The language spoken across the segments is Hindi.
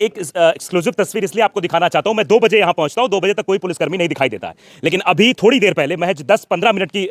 एक एक्सक्लूसिव तस्वीर इसलिए आपको दिखाना चाहता हूं। मैं 2 बजे यहां पहुंचता हूं, 2 बजे तक कोई पुलिसकर्मी नहीं दिखाई देता है, लेकिन अभी थोड़ी देर पहले महज 10-15 मिनट की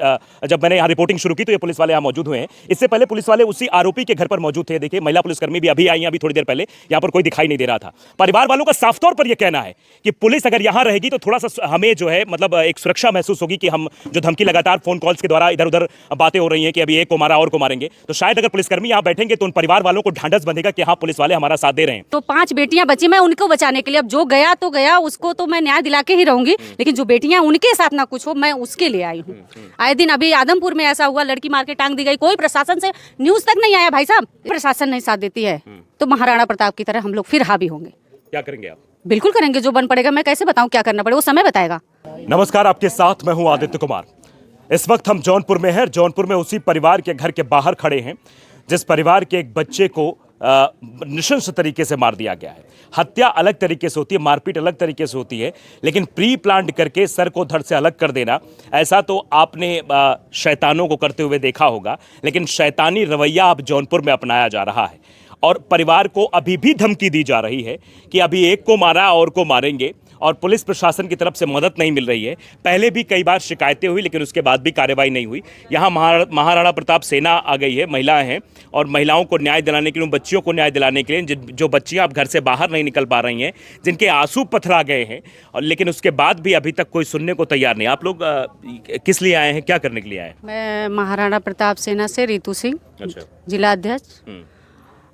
जब मैंने यहां रिपोर्टिंग शुरू की तो ये पुलिस वाले यहां मौजूद हुए हैं। इससे पहले पुलिस वाले उसी आरोपी के घर पर मौजूद थे। देखिए, महिला पुलिसकर्मी भी अभी आई हैं, अभी थोड़ी देर पहले। यहां पर कोई दिखाई नहीं दे रहा था। परिवार वालों का साफ तौर पर यह कहना है कि पुलिस अगर यहां रहेगी तो थोड़ा सा हमें जो है मतलब एक सुरक्षा महसूस होगी कि हम जो धमकी लगातार फोन कॉल्स के द्वारा इधर उधर बातें हो रही हैं कि अभी एक को मारा और को मारेंगे, तो शायद अगर पुलिसकर्मी यहां बैठेंगे तो उन परिवार वालों को ढांढस बंधेगा कि हाँ, पुलिस वाले हमारा साथ दे रहे हैं। तो 5 बेटियां बची, मैं उनको बचाने के लिए, अब जो गया तो गया, उसको तो मैं न्याय दिला के ही रहूंगी, लेकिन जो बेटियां उनके साथ ना कुछ हो, मैं उसके लिए आई हूँ। आए दिन अभी आदमपुर में ऐसा हुआ, लड़की मार के टांग दी गई, कोई प्रशासन से न्यूज तक नहीं आया। भाई साहब, प्रशासन नहीं साथ देती है तो महाराणा प्रताप की तरह हम लोग फिर हावी होंगे। क्या करेंगे आप? बिल्कुल करेंगे, जो बन पड़ेगा। मैं कैसे बताऊं क्या करना पड़ेगा, वो समय बताएगा। नमस्कार, आपके साथ मैं हूं आदित्य कुमार। इस वक्त हम जौनपुर में हैं। जौनपुर में उसी परिवार के घर के बाहर खड़े हैं जिस परिवार के एक बच्चे को नृशंस तरीके से मार दिया गया है। हत्या अलग तरीके से होती है, मारपीट अलग तरीके से होती है, लेकिन प्री प्लान्ड करके सर को धड़ से अलग कर देना, ऐसा तो आपने शैतानों को करते हुए देखा होगा, लेकिन शैतानी रवैया अब जौनपुर में अपनाया जा रहा है और परिवार को अभी भी धमकी दी जा रही है कि अभी एक को मारा और को मारेंगे, और पुलिस प्रशासन की तरफ से मदद नहीं मिल रही है। पहले भी कई बार शिकायतें हुई, लेकिन उसके बाद भी कार्रवाई नहीं हुई। यहाँ महाराणा प्रताप सेना आ गई है, महिलाएं हैं, और महिलाओं को न्याय दिलाने के लिए, बच्चियों को न्याय दिलाने के लिए, जो बच्चियां अब घर से बाहर नहीं निकल पा रही हैं, जिनके आंसू पथरा गए हैं, और लेकिन उसके बाद भी अभी तक कोई सुनने को तैयार नहीं। आप लोग किस लिए आए हैं, क्या करने के लिए आए हैं? मैं महाराणा प्रताप सेना से रितु सिंह, जिला अध्यक्ष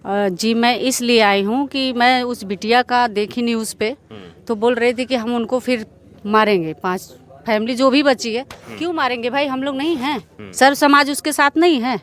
जी। मैं इसलिए आई हूँ कि मैं उस बिटिया का देखी न्यूज़ पे, तो बोल रहे थे कि हम उनको फिर मारेंगे। 5 फैमिली जो भी बची है, क्यों मारेंगे भाई, हम लोग नहीं हैं, सर्व समाज उसके साथ नहीं है।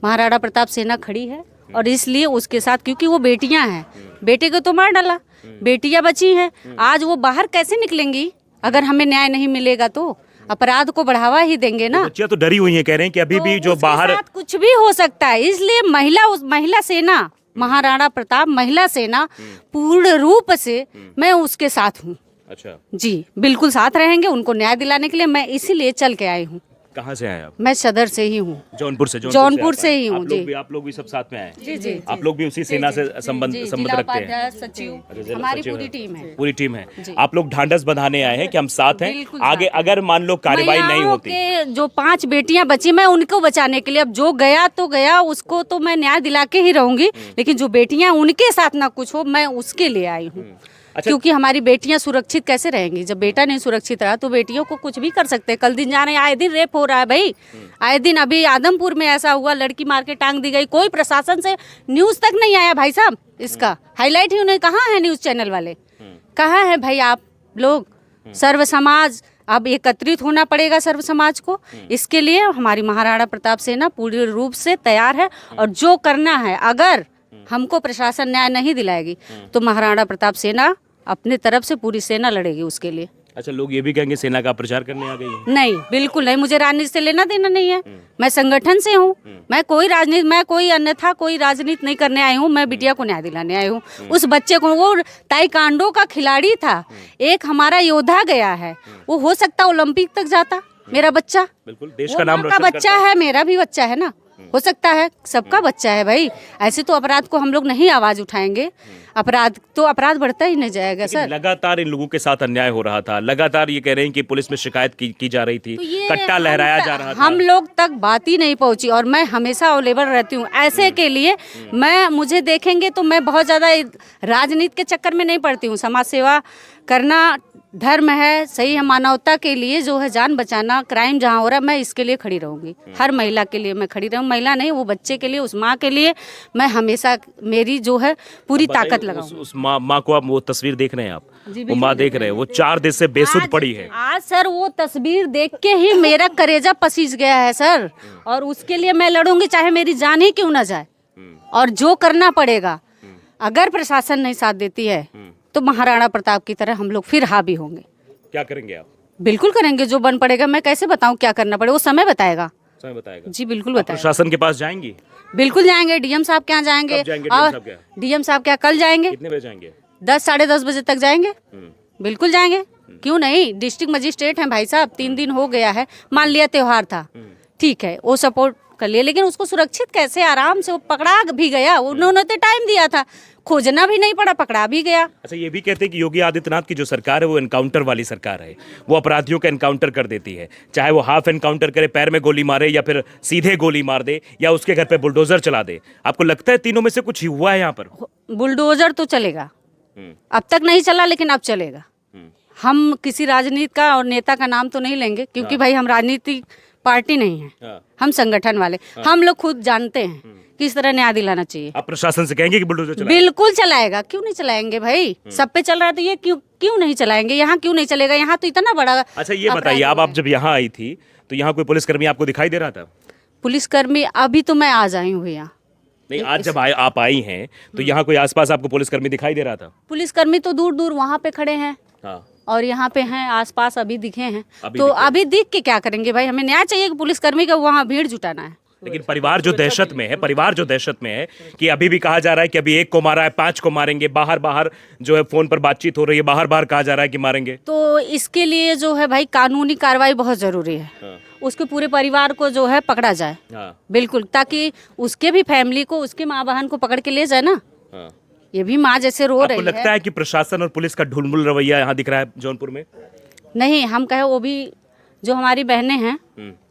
महाराणा प्रताप सेना खड़ी है और इसलिए उसके साथ, क्योंकि वो बेटियां हैं, बेटे को तो मार डाला, बेटियां बची हैं, आज वो बाहर कैसे निकलेंगी अगर हमें न्याय नहीं मिलेगा तो? अपराध को बढ़ावा ही देंगे ना। बच्चियां तो डरी हुई हैं, कह रहे हैं कि अभी भी जो बाहर कुछ भी हो सकता है, इसलिए महिला सेना, महाराणा प्रताप महिला सेना पूर्ण रूप से मैं उसके साथ हूँ। अच्छा जी, बिल्कुल साथ रहेंगे उनको न्याय दिलाने के लिए। मैं इसीलिए चल के आई हूँ। कहाँ से आए आप? मैं सदर से ही हूँ, जौनपुर से ही हूँ जी। आप लोग भी सब साथ में आए? जी। आप लोग भी उसी सेना से संबंध रखते हैं? सचिव, हमारी पूरी टीम है। आप लोग ढांढस बंधाने आए हैं कि हम साथ हैं, आगे अगर मान लो कार्रवाई नहीं होती। जो 5 बेटियां बची, मैं उनको बचाने के लिए, अब जो गया तो गया, उसको तो मैं न्याय दिला के ही रहूंगी, लेकिन जो बेटियां उनके साथ ना कुछ हो, मैं उसके लिए आई हूँ। अच्छा। क्योंकि हमारी बेटियां सुरक्षित कैसे रहेंगी? जब बेटा नहीं सुरक्षित रहा तो बेटियों को कुछ भी कर सकते हैं। कल दिन जा रहे हैं, आए दिन रेप हो रहा है भाई, आए दिन अभी आदमपुर में ऐसा हुआ, लड़की मार के टांग दी गई, कोई प्रशासन से न्यूज तक नहीं आया। भाई साहब, इसका हाईलाइट ही उन्हें, कहाँ है न्यूज चैनल वाले, कहाँ है भाई आप लोग? सर्व समाज अब एकत्रित होना पड़ेगा, सर्व समाज को। इसके लिए हमारी महाराणा प्रताप सेना पूरी रूप से तैयार है, और जो करना है, अगर हमको प्रशासन न्याय नहीं दिलाएगी तो महाराणा प्रताप सेना अपने तरफ से पूरी सेना लड़ेगी उसके लिए। अच्छा, लोग ये भी कहेंगे सेना का प्रचार करने आ गई है? नहीं, बिल्कुल नहीं, मुझे राजनीति से लेना देना नहीं है। मैं संगठन से हूँ, मैं कोई अन्यथा कोई राजनीति नहीं करने आई हूँ। मैं बिटिया को न्याय दिलाने आई हूँ। उस बच्चे को, वो ताइक्वांडो का खिलाड़ी था, एक हमारा योद्धा गया है, वो हो सकता ओलंपिक तक जाता। मेरा बच्चा, बिल्कुल देश का नाम रोशन करता है। बच्चा है, मेरा भी बच्चा है ना, हो सकता है, सबका बच्चा है भाई। ऐसे तो अपराध को हम लोग नहीं आवाज उठाएंगे, अपराध बढ़ता ही नहीं जाएगा सर। लगातार इन लोगों के साथ अन्याय हो रहा था, लगातार ये कह रहे हैं कि पुलिस में शिकायत की जा रही थी, तो कट्टा लहराया जा रहा था, हम लोग तक बात ही नहीं पहुंची। और मैं हमेशा अवेलेबल रहती हूँ ऐसे के लिए। मुझे देखेंगे तो मैं बहुत ज्यादा राजनीति के चक्कर में नहीं पड़ती हूँ। समाज सेवा करना धर्म है, सही है, मानवता के लिए जो है, जान बचाना, क्राइम जहाँ हो रहा है, मैं इसके लिए खड़ी रहूंगी। हर महिला के लिए मैं खड़ी रहूँ, महिला नहीं, वो बच्चे के लिए, उस माँ के लिए मैं हमेशा मेरी जो है पूरी ताकत लगाऊंगी। उस माँ को आप वो तस्वीर देख रहे हैं, आप वो माँ देख रहे हैं, वो 4 दिन से बेसुध पड़ी है। आज सर वो तस्वीर देख के ही मेरा कलेजा पसीज गया है सर, और उसके लिए मैं लड़ूंगी, चाहे मेरी जान ही क्यों ना जाए, और जो करना पड़ेगा। अगर प्रशासन नहीं साथ देती है तो महाराणा प्रताप की तरह हम लोग फिर हावी होंगे। क्या करेंगे आप? बिल्कुल करेंगे, जो बन पड़ेगा। मैं कैसे बताऊं क्या करना पड़ेगा, वो समय बताएगा। जी बिल्कुल बताएगा। प्रशासन के पास जाएंगी? बिल्कुल जाएंगे, डीएम साहब के यहाँ जाएंगे। और डीएम साहब के यहाँ कल जाएंगे। कितने बजे जाएंगे? 10 साढ़े 10 बजे तक जाएंगे। बिल्कुल जाएंगे, क्यों नहीं। डिस्ट्रिक्ट मजिस्ट्रेट हैं भाई साहब, 3 दिन हो गया है, मान लिया त्योहार था, ठीक है, वो सपोर्ट कर लिए, लेकिन उसको सुरक्षित कैसे, आराम से, वो पकड़ा भी गया, उन्होंने तो टाइम दिया था, खोजना भी नहीं पड़ा, पकड़ा भी गया। अच्छा, ये भी कहते हैं कि योगी आदित्यनाथ की जो सरकार है वो एनकाउंटर वाली सरकार है, वो अपराधियों का एनकाउंटर कर देती है, चाहे वो हाफ एनकाउंटर करे, पैर में गोली मारे या फिर सीधे गोली मार दे या उसके घर पे बुलडोजर चला दे। आपको लगता है तीनों में से कुछ हुआ है यहाँ पर? बुलडोजर तो चलेगा, अब तक नहीं चला लेकिन अब चलेगा। हम किसी राजनीति का और नेता का नाम तो नहीं लेंगे, क्योंकि भाई हम राजनीतिक पार्टी नहीं है, हम संगठन वाले। हम लोग खुद जानते हैं कि इस तरह न्याय दिलाना चाहिए। आप प्रशासन से कहेंगे कि बुलडोजर चलाए? बिल्कुल चलाएगा, क्यों नहीं चलाएंगे भाई? सब पे चल रहा है तो ये क्यों नहीं चलाएंगे? यहाँ क्यों नहीं चलेगा? यहाँ तो इतना बड़ा। अच्छा, ये बताइए, अब आप जब यहाँ आई थी तो यहाँ कोई पुलिसकर्मी आपको दिखाई दे रहा था? पुलिसकर्मी अभी तो मैं आज आई हूँ भैया। नहीं, आज जब आप आई हैं तो यहाँ कोई आसपास आपको पुलिसकर्मी दिखाई दे रहा था? पुलिसकर्मी तो दूर दूर वहाँ पे खड़े हैं और यहाँ पे हैं आसपास, अभी दिखे हैं। तो अभी दिख के क्या करेंगे भाई? हमें न्याय चाहिए कि पुलिसकर्मी का वहाँ भीड़ जुटाना है। लेकिन परिवार जो दहशत में है, परिवार जो दहशत में है कि अभी भी कहा जा रहा है कि अभी एक को मारा है, 5 को मारेंगे, बाहर बाहर जो है फोन पर बातचीत हो रही है, बाहर बाहर कहा जा रहा है कि मारेंगे। तो इसके लिए जो है भाई कानूनी कार्रवाई बहुत जरूरी है। उसके पूरे परिवार को जो है पकड़ा जाए, बिल्कुल, ताकि उसके भी फैमिली को, उसके माँ बहन को पकड़ के ले जाए ना। ये भी माँ जैसे रो रही है। आपको लगता है कि प्रशासन और पुलिस का ढुलमुल रवैया यहाँ दिख रहा है जौनपुर में? नहीं, हम कहे वो भी जो हमारी बहनें हैं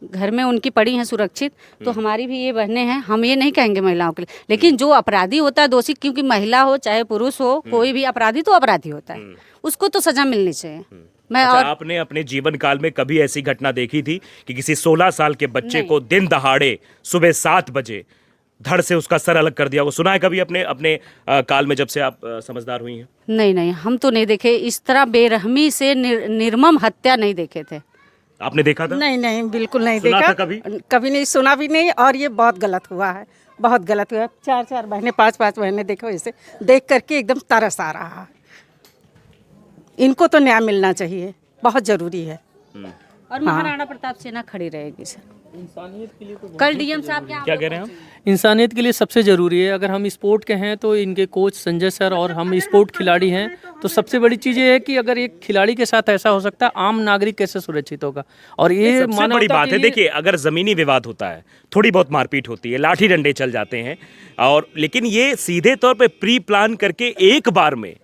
घर में उनकी पड़ी हैं सुरक्षित, तो हमारी भी ये बहनें हैं। हम ये नहीं कहेंगे महिलाओं के लिए, लेकिन जो अपराधी होता है दोषी, क्योंकि महिला हो चाहे पुरुष हो, कोई भी अपराधी तो अपराधी होता है, उसको तो सजा मिलनी चाहिए। मैं अच्छा, और आपने अपने जीवन काल में कभी ऐसी घटना देखी थी कि किसी 16 साल के बच्चे को दिन दहाड़े सुबह 7 बजे धड़ से उसका सर अलग कर दिया? वो सुना है कभी अपने अपने काल में, जब से आप समझदार हुई हैं? नहीं नहीं, हम तो नहीं देखे इस तरह बेरहमी से निर्मम हत्या नहीं देखे थे। आपने देखा था? नहीं नहीं, बिल्कुल नहीं सुना देखा। था कभी? कभी नहीं सुना भी नहीं, और ये बहुत गलत हुआ है, बहुत गलत हुआ है। 4-4 बहनें, 5-5 बहनें, देखो इसे देख करके एकदम तरस आ रहा है। इनको तो न्याय मिलना चाहिए, बहुत जरूरी है। और महाराणा प्रताप सेना खड़ी रहेगी सर। कल डीएम साहब क्या कह रहे हैं आप? इंसानियत के लिए सबसे ज़रूरी है। अगर हम स्पोर्ट के हैं तो इनके कोच संजय सर और हम स्पोर्ट खिलाड़ी हैं, तो सबसे बड़ी चीज़ ये है कि अगर एक खिलाड़ी के साथ ऐसा हो सकता है, आम नागरिक कैसे सुरक्षित होगा? और ये सबसे बड़ी बात है, देखिए, अगर ज़मीनी विवाद होता है, थोड़ी बहुत मारपीट होती है, लाठी डंडे चल जाते हैं, और लेकिन ये सीधे तौर पे प्री प्लान करके एक बार में,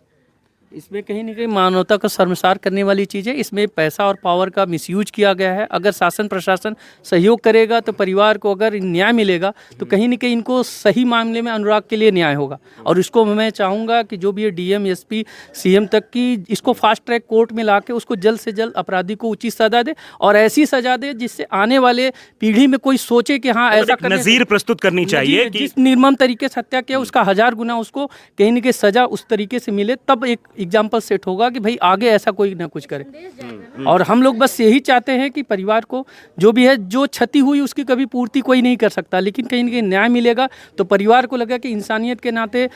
इसमें कहीं ना कहीं मानवता को शर्मसार करने वाली चीज़ है। इसमें पैसा और पावर का मिसयूज किया गया है। अगर शासन प्रशासन सहयोग करेगा तो परिवार को अगर न्याय मिलेगा, तो कहीं ना कहीं इनको सही मामले में अनुराग के लिए न्याय होगा। और इसको मैं चाहूँगा कि जो भी ये डीएम एसपी सीएम तक की इसको फास्ट ट्रैक कोर्ट में ला के उसको जल्द से जल्द अपराधी को उचित सजा दे, और ऐसी सजा दे जिससे आने वाले पीढ़ी में कोई सोचे कि हाँ ऐसा नज़ीर प्रस्तुत करनी चाहिए कि जिस निर्मम तरीके से हत्या किया उसका 1000 गुना उसको कहीं ना कहीं सजा उस तरीके से मिले, तब एक एग्जाम्पल सेट होगा कि भाई आगे ऐसा कोई ना कुछ करे। और हम लोग बस यही चाहते हैं कि परिवार को जो भी है, जो क्षति हुई उसकी कभी पूर्ति कोई नहीं कर सकता, लेकिन कहीं ना कहीं न्याय मिलेगा तो परिवार को लगा कि इंसानियत के नाते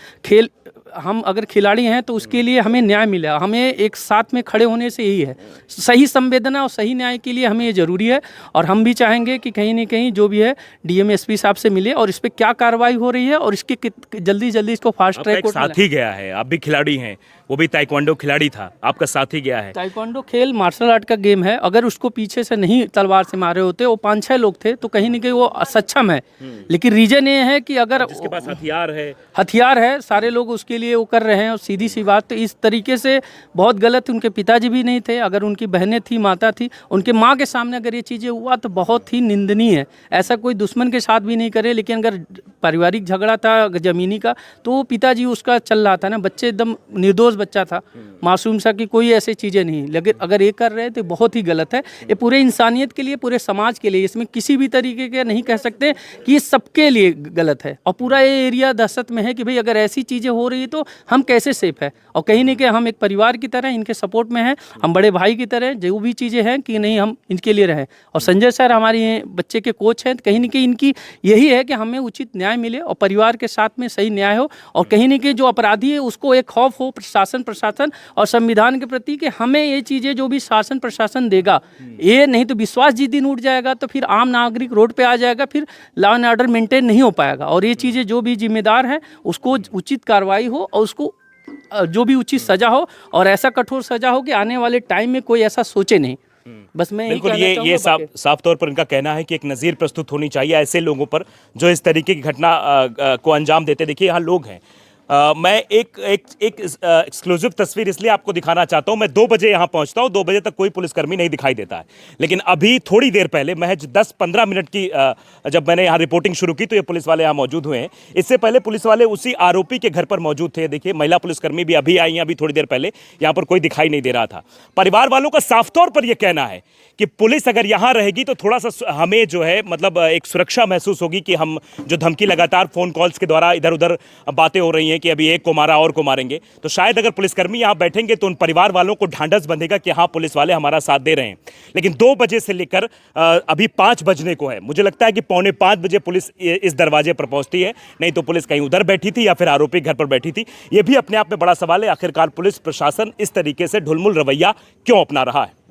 हम अगर खिलाड़ी हैं तो उसके लिए हमें न्याय मिला। हमें एक साथ में खड़े होने से यही है, सही संवेदना और सही न्याय के लिए हमें ये ज़रूरी है। और हम भी चाहेंगे कि कहीं ना कहीं जो भी है डीएम एसपी साहब से मिले और इस पर क्या कार्रवाई हो रही है और इसके जल्दी जल्दी इसको फास्ट ट्रैक कोर्ट में साथी गया है। आप भी खिलाड़ी हैं, वो भी ताइक्वांडो खिलाड़ी था, आपका साथी गया है। ताइक्वांडो खेल मार्शल आर्ट का गेम है। अगर उसको पीछे से नहीं तलवार से मारे होते, वो 5-6 लोग थे, तो कहीं ना कहीं वो सक्षम है। लेकिन रीजन ये है कि अगर जिसके पास हथियार है, सारे लोग उसके लिए वो कर रहे हैं। और सीधी सी बात, तो इस तरीके से बहुत गलत। उनके पिताजी भी नहीं थे, अगर उनकी बहनें थी, माता थी, उनके माँ के सामने अगर ये चीज़ें हुआ तो बहुत ही निंदनीय है। ऐसा कोई दुश्मन के साथ भी नहीं करे, लेकिन अगर पारिवारिक झगड़ा था ज़मीनी का, तो पिताजी उसका चल रहा था ना, बच्चे एकदम निर्दोष बच्चा था, मासूम सा, कि कोई ऐसी चीज़ें नहीं। लेकिन अगर ये कर रहे हैं तो बहुत ही गलत है। ये पूरे इंसानियत के लिए, पूरे समाज के लिए, इसमें किसी भी तरीके के नहीं कह सकते कि ये सबके लिए गलत है। और पूरा ये एरिया दहशत में है कि भाई अगर ऐसी चीज़ें हो रही तो हम कैसे सेफ है। और कहीं ना कहीं हम एक परिवार की तरह इनके सपोर्ट में हैं, हम बड़े भाई की तरह, जो भी चीज़ें हैं कि नहीं हम इनके लिए रहें। और संजय सर हमारे बच्चे के कोच हैं, कहीं ना कहीं इनकी यही है कि हमें उचित न्याय मिले और परिवार के साथ में सही न्याय हो। और कहीं ना कहीं जो अपराधी है उसको एक खौफ हो शासन प्रशासन और संविधान के प्रति कि हमें ये चीज़ें जो भी शासन प्रशासन देगा, ये नहीं तो विश्वास जिस दिन उठ जाएगा तो फिर आम नागरिक रोड पे आ जाएगा, फिर लॉ एंड ऑर्डर मेंटेन नहीं हो पाएगा। और ये चीज़ें जो भी जिम्मेदार है उसको उचित कार्रवाई हो और उसको जो भी उचित सजा हो, और ऐसा कठोर सजा हो कि आने वाले टाइम में कोई ऐसा सोचे नहीं। बस मैं बिल्कुल, ये साफ तौर पर इनका कहना है कि एक नज़ीर प्रस्तुत होनी चाहिए ऐसे लोगों पर जो इस तरीके की घटना को अंजाम देते। देखिए, यहाँ लोग हैं, मैं एक एक्सक्लूसिव तस्वीर इसलिए आपको दिखाना चाहता हूं। मैं 2 बजे यहां पहुंचता हूं, 2 बजे तक कोई पुलिसकर्मी नहीं दिखाई देता है, लेकिन अभी थोड़ी देर पहले महज 10-15 मिनट की जब मैंने यहां रिपोर्टिंग शुरू की तो ये पुलिस वाले यहां मौजूद हुए हैं। इससे पहले पुलिस वाले उसी आरोपी के घर पर मौजूद थे। देखिए, महिला पुलिसकर्मी भी अभी आई हैं, अभी थोड़ी देर पहले। यहां पर कोई दिखाई नहीं दे रहा था। परिवार वालों का साफ तौर पर यह कहना है कि पुलिस अगर यहां रहेगी तो थोड़ा सा हमें जो है मतलब एक सुरक्षा महसूस होगी कि हम जो धमकी लगातार फोन कॉल्स के द्वारा इधर उधर बातें हो रही हैं कि अभी एक को मारा और को मारेंगे, तो शायद अगर पुलिसकर्मी यहां बैठेंगे तो उन परिवार वालों को ढांढस बंधेगा कि हाँ, पुलिस वाले हमारा साथ दे रहे हैं। लेकिन 2 बजे से लेकर अभी 5 बजने को है, मुझे लगता है कि 4:45 बजे पुलिस इस दरवाजे पर पहुंचती है, नहीं तो पुलिस कहीं उधर बैठी थी या फिर आरोपी घर पर बैठी थी। यह भी अपने आप में बड़ा सवाल है, आखिरकार पुलिस प्रशासन इस तरीके से ढुलमुल रवैया क्यों अपना रहा है।